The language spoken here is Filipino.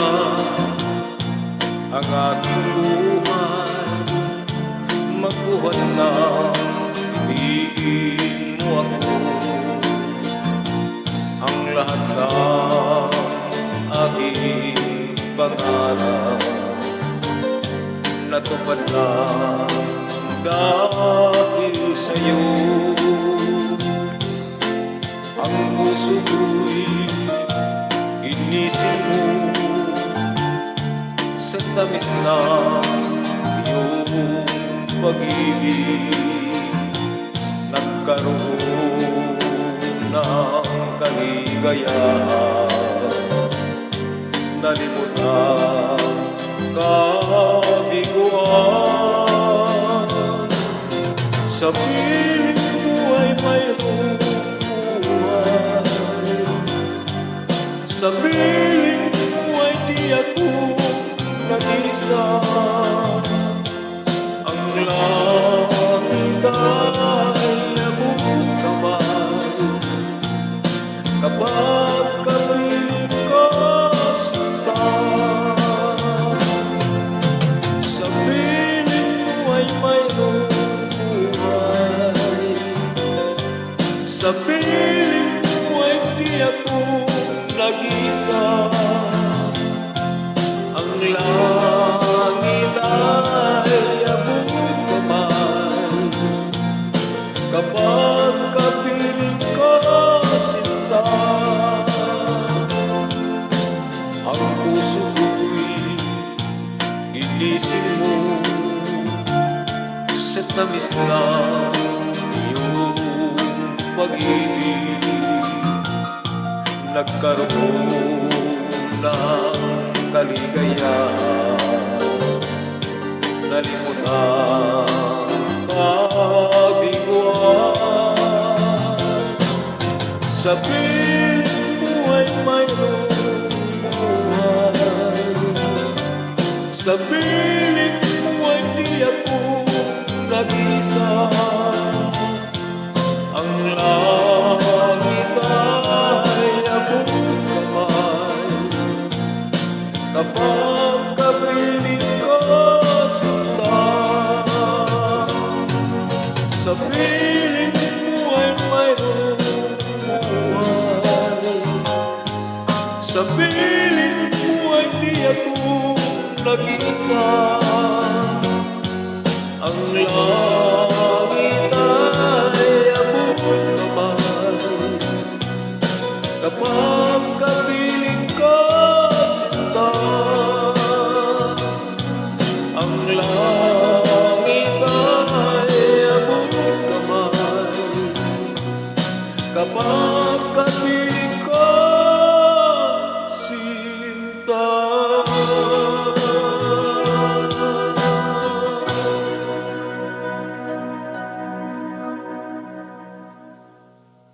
na ang aking buhay, magbuhat na ibigin mo ako. Ang lahat ng aking pangarap natupad na dahil sa'yo. Ang puso ko'y inisip mo sa tamis na iyong pag-ibig. Nagkaroon ng kaligayahan, nalimot ang kabiguan. Sa piling mo ay mayroong buhay, sa piling mo ay di ako nag-isa. Ang langit ay abot kamay kapag kapiling ka sinta. Sa piling mo ay mayroong buhay, sa piling mo ay di ako nag-isa. Ang langit ay abot kamay kapag kapiling ka sinta. Ang puso ko'y ginising mo sa tamis na iyong pag-ibig. Nagkaroon ng kaligayahan, nalimot ang kabiguan. Sa piling mo ay mayroong buhay, sa piling mo ay di ako nag-isa. Ang langit ay abot kamay kapag kapiling ka sinta. Sa piling mo ay mayroong buhay, sa piling mo ay di ako nag-isa. Ang langit ay abot kamay kapag kapiling ka sinta. Ang langit ay abot kamay kapag kapiling ka sinta.